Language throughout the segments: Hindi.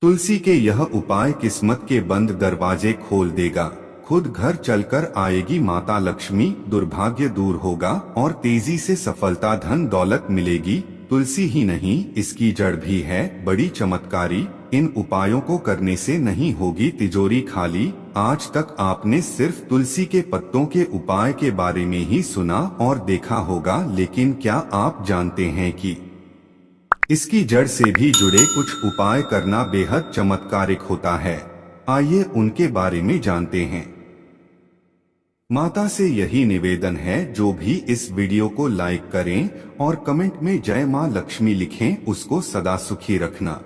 तुलसी के यह उपाय किस्मत के बंद दरवाजे खोल देगा। खुद घर चलकर आएगी माता लक्ष्मी, दुर्भाग्य दूर होगा और तेजी से सफलता धन दौलत मिलेगी। तुलसी ही नहीं, इसकी जड़ भी है बड़ी चमत्कारी। इन उपायों को करने से नहीं होगी तिजोरी खाली। आज तक आपने सिर्फ तुलसी के पत्तों के उपाय के बारे में ही सुना और देखा होगा, लेकिन क्या आप जानते हैं कि इसकी जड़ से भी जुड़े कुछ उपाय करना बेहद चमत्कारिक होता है। आइए उनके बारे में जानते हैं। माता से यही निवेदन है, जो भी इस वीडियो को लाइक करें और कमेंट में जय मां लक्ष्मी लिखें, उसको सदा सुखी रखना।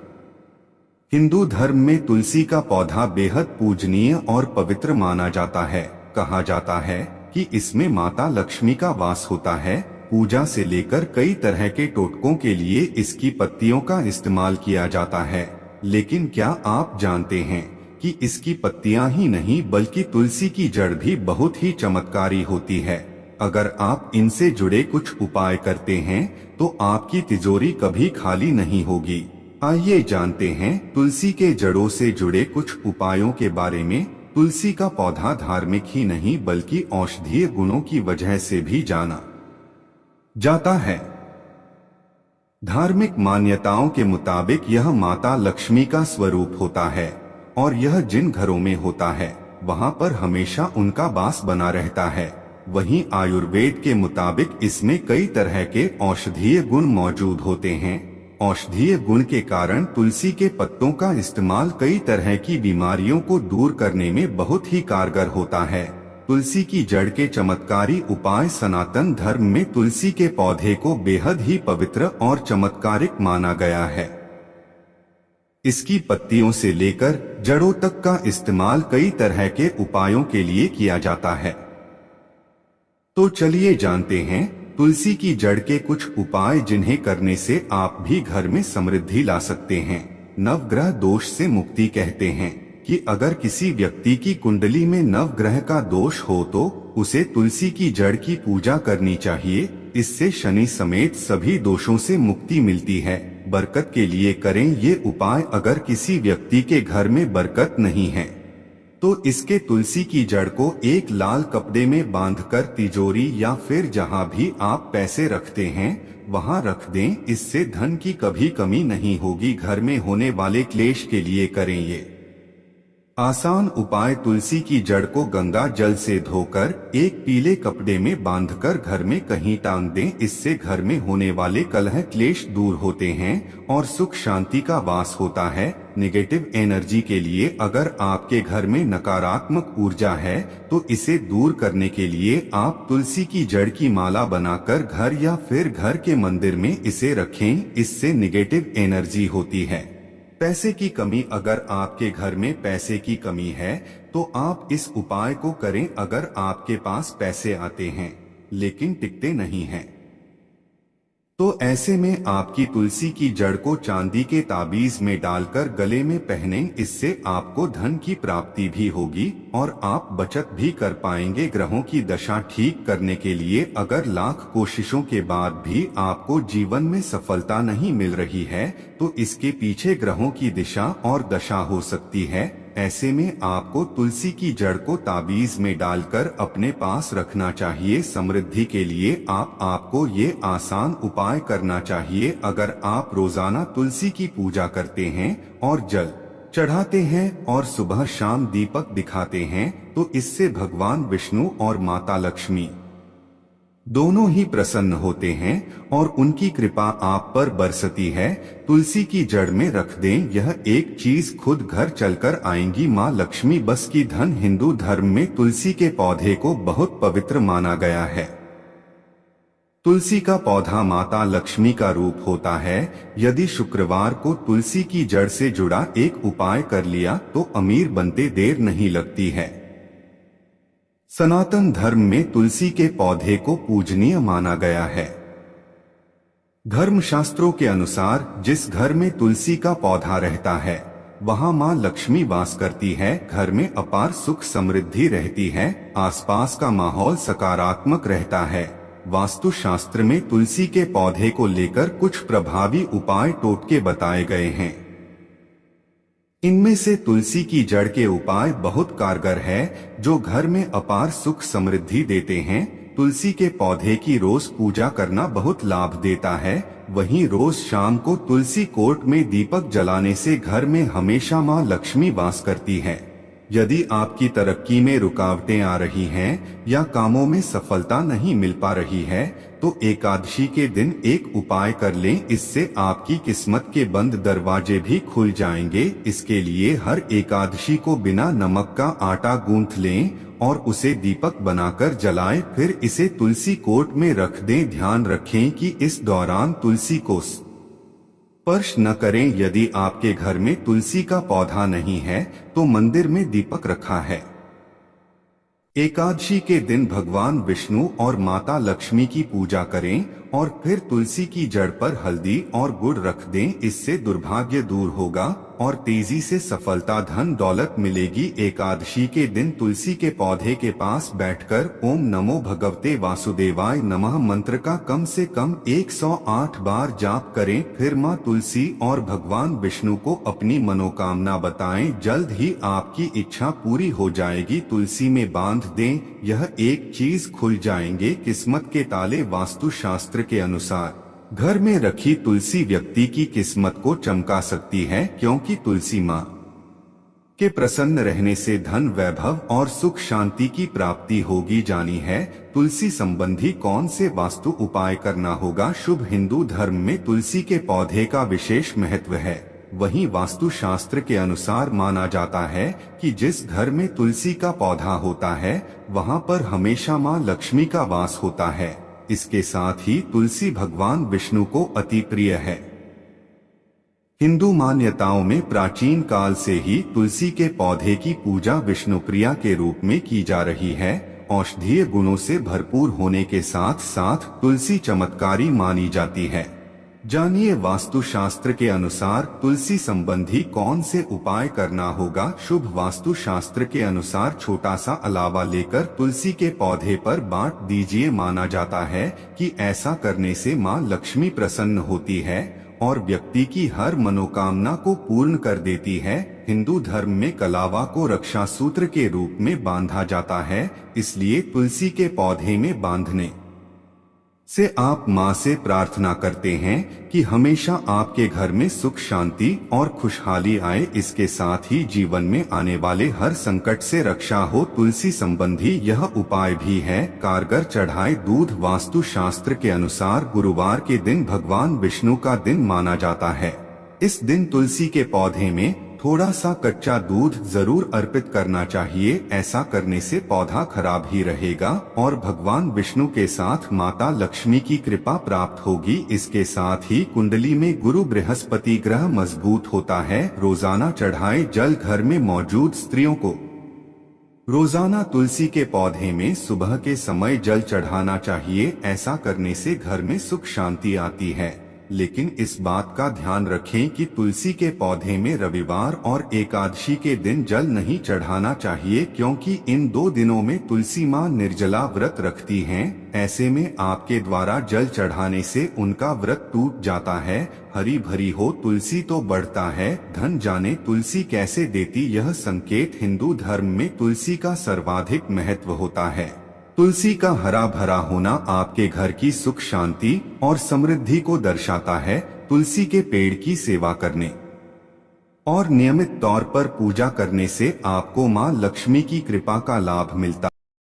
हिंदू धर्म में तुलसी का पौधा बेहद पूजनीय और पवित्र माना जाता है। कहा जाता है कि इसमें माता लक्ष्मी का वास होता है। पूजा से लेकर कई तरह के टोटकों के लिए इसकी पत्तियों का इस्तेमाल किया जाता है। लेकिन क्या आप जानते हैं कि इसकी पत्तियां ही नहीं बल्कि तुलसी की जड़ भी बहुत ही चमत्कारी होती है। अगर आप इनसे जुड़े कुछ उपाय करते हैं तो आपकी तिजोरी कभी खाली नहीं होगी। आइए जानते हैं तुलसी के जड़ों से जुड़े कुछ उपायों के बारे में। तुलसी का पौधा धार्मिक ही नहीं बल्कि औषधीय गुणों की वजह से भी जाना जाता है। धार्मिक मान्यताओं के मुताबिक यह माता लक्ष्मी का स्वरूप होता है और यह जिन घरों में होता है वहां पर हमेशा उनका वास बना रहता है। वहीं आयुर्वेद के मुताबिक इसमें कई तरह के औषधीय गुण मौजूद होते हैं। औषधीय गुण के कारण तुलसी के पत्तों का इस्तेमाल कई तरह की बीमारियों को दूर करने में बहुत ही कारगर होता है। तुलसी की जड़ के चमत्कारी उपाय। सनातन धर्म में तुलसी के पौधे को बेहद ही पवित्र और चमत्कारिक माना गया है। इसकी पत्तियों से लेकर जड़ों तक का इस्तेमाल कई तरह के उपायों के लिए किया जाता है। तो चलिए जानते हैं तुलसी की जड़ के कुछ उपाय, जिन्हें करने से आप भी घर में समृद्धि ला सकते हैं। नवग्रह दोष से मुक्ति। कहते हैं कि अगर किसी व्यक्ति की कुंडली में नवग्रह का दोष हो तो उसे तुलसी की जड़ की पूजा करनी चाहिए। इससे शनि समेत सभी दोषों से मुक्ति मिलती है। बरकत के लिए करें ये उपाय। अगर किसी व्यक्ति के घर में बरकत नहीं है तो इसके तुलसी की जड़ को एक लाल कपड़े में बांधकर तिजोरी या फिर जहां भी आप पैसे रखते हैं वहां रख दें। इससे धन की कभी कमी नहीं होगी। घर में होने वाले क्लेश के लिए करें ये आसान उपाय। तुलसी की जड़ को गंगा जल से धोकर एक पीले कपड़े में बांधकर घर में कहीं टांग दें। इससे घर में होने वाले कलह क्लेश दूर होते हैं और सुख शांति का वास होता है। नेगेटिव एनर्जी के लिए अगर आपके घर में नकारात्मक ऊर्जा है तो इसे दूर करने के लिए आप तुलसी की जड़ की माला बनाकर घर या फिर घर के मंदिर में इसे रखें। इससे नेगेटिव एनर्जी होती है। पैसे की कमी। अगर आपके घर में पैसे की कमी है तो आप इस उपाय को करें। अगर आपके पास पैसे आते हैं लेकिन टिकते नहीं हैं तो ऐसे में आपकी तुलसी की जड़ को चांदी के ताबीज में डालकर गले में पहनें। इससे आपको धन की प्राप्ति भी होगी और आप बचत भी कर पाएंगे। ग्रहों की दशा ठीक करने के लिए अगर लाख कोशिशों के बाद भी आपको जीवन में सफलता नहीं मिल रही है तो इसके पीछे ग्रहों की दिशा और दशा हो सकती है। ऐसे में आपको तुलसी की जड़ को ताबीज में डालकर अपने पास रखना चाहिए। समृद्धि के लिए आपको ये आसान उपाय करना चाहिए। अगर आप रोजाना तुलसी की पूजा करते हैं और जल चढ़ाते हैं और सुबह शाम दीपक दिखाते हैं तो इससे भगवान विष्णु और माता लक्ष्मी दोनों ही प्रसन्न होते हैं और उनकी कृपा आप पर बरसती है। तुलसी की जड़ में रख दें। यह एक चीज खुद घर चलकर आएंगी। माँ लक्ष्मी बस की धन। हिंदू धर्म में तुलसी के पौधे को बहुत पवित्र माना गया है। तुलसी का पौधा माता लक्ष्मी का रूप होता है। यदि शुक्रवार को तुलसी की जड़ से जुड़ा एक उपाय कर लिया तो अमीर बनते देर नहीं लगती है। सनातन धर्म में तुलसी के पौधे को पूजनीय माना गया है। धर्मशास्त्रों के अनुसार जिस घर में तुलसी का पौधा रहता है वहां मां लक्ष्मी वास करती है। घर में अपार सुख समृद्धि रहती है। आसपास का माहौल सकारात्मक रहता है। वास्तु शास्त्र में तुलसी के पौधे को लेकर कुछ प्रभावी उपाय टोटके बताए गए हैं। इनमें से तुलसी की जड़ के उपाय बहुत कारगर है जो घर में अपार सुख समृद्धि देते हैं। तुलसी के पौधे की रोज पूजा करना बहुत लाभ देता है। वहीं रोज शाम को तुलसी कोट में दीपक जलाने से घर में हमेशा मां लक्ष्मी वास करती है। यदि आपकी तरक्की में रुकावटें आ रही हैं या कामों में सफलता नहीं मिल पा रही है तो एकादशी के दिन एक उपाय कर लें, इससे आपकी किस्मत के बंद दरवाजे भी खुल जाएंगे। इसके लिए हर एकादशी को बिना नमक का आटा गूंथ लें और उसे दीपक बनाकर जलाएं, फिर इसे तुलसी कोट में रख दें। ध्यान रखें कि इस दौरान तुलसी को स्पर्श न करें। यदि आपके घर में तुलसी का पौधा नहीं है तो मंदिर में दीपक रखा है। एकादशी के दिन भगवान विष्णु और माता लक्ष्मी की पूजा करें और फिर तुलसी की जड़ पर हल्दी और गुड़ रख दें। इससे दुर्भाग्य दूर होगा और तेजी से सफलता धन दौलत मिलेगी। एकादशी के दिन तुलसी के पौधे के पास बैठकर ओम नमो भगवते वासुदेवाय नमः मंत्र का कम से कम 108 बार जाप करें। फिर मां तुलसी और भगवान विष्णु को अपनी मनोकामना बताएं, जल्द ही आपकी इच्छा पूरी हो जाएगी। तुलसी में बांध दें, यह एक चीज खुल जाएंगे किस्मत के ताले। वास्तु शास्त्र के अनुसार घर में रखी तुलसी व्यक्ति की किस्मत को चमका सकती है, क्योंकि तुलसी मां के प्रसन्न रहने से धन वैभव और सुख शांति की प्राप्ति होगी। जानी है तुलसी संबंधी कौन से वास्तु उपाय करना होगा। शुभ हिंदू धर्म में तुलसी के पौधे का विशेष महत्व है। वहीं वास्तु शास्त्र के अनुसार माना जाता है कि जिस घर में तुलसी का पौधा होता है वहां पर हमेशा मां लक्ष्मी का वास होता है। इसके साथ ही तुलसी भगवान विष्णु को अति प्रिय है। हिंदू मान्यताओं में प्राचीन काल से ही तुलसी के पौधे की पूजा विष्णुप्रिया के रूप में की जा रही है। औषधीय गुणों से भरपूर होने के साथ साथ तुलसी चमत्कारी मानी जाती है। जानिए वास्तु शास्त्र के अनुसार तुलसी संबंधी कौन से उपाय करना होगा। शुभ वास्तु शास्त्र के अनुसार छोटा सा अलावा लेकर तुलसी के पौधे पर बांट दीजिए। माना जाता है कि ऐसा करने से मां लक्ष्मी प्रसन्न होती है और व्यक्ति की हर मनोकामना को पूर्ण कर देती है। हिंदू धर्म में कलावा को रक्षा सूत्र के रूप में बांधा जाता है, इसलिए तुलसी के पौधे में बांधने से आप मां से प्रार्थना करते हैं कि हमेशा आपके घर में सुख शांति और खुशहाली आए। इसके साथ ही जीवन में आने वाले हर संकट से रक्षा हो। तुलसी संबंधी यह उपाय भी है कारगर। चढ़ाए दूध। वास्तु शास्त्र के अनुसार गुरुवार के दिन भगवान विष्णु का दिन माना जाता है। इस दिन तुलसी के पौधे में थोड़ा सा कच्चा दूध जरूर अर्पित करना चाहिए। ऐसा करने से पौधा खराब ही रहेगा और भगवान विष्णु के साथ माता लक्ष्मी की कृपा प्राप्त होगी। इसके साथ ही कुंडली में गुरु बृहस्पति ग्रह मजबूत होता है। रोजाना चढ़ाए जल। घर में मौजूद स्त्रियों को रोजाना तुलसी के पौधे में सुबह के समय जल चढ़ाना चाहिए। ऐसा करने से घर में सुख शांति आती है। लेकिन इस बात का ध्यान रखें कि तुलसी के पौधे में रविवार और एकादशी के दिन जल नहीं चढ़ाना चाहिए, क्योंकि इन दो दिनों में तुलसी मां निर्जला व्रत रखती हैं। ऐसे में आपके द्वारा जल चढ़ाने से उनका व्रत टूट जाता है। हरी भरी हो तुलसी तो बढ़ता है धन। जाने तुलसी कैसे देती यह संकेत। हिंदू धर्म में तुलसी का सर्वाधिक महत्व होता है। तुलसी का हरा भरा होना आपके घर की सुख शांति और समृद्धि को दर्शाता है। तुलसी के पेड़ की सेवा करने और नियमित तौर पर पूजा करने से आपको मां लक्ष्मी की कृपा का लाभ मिलता है।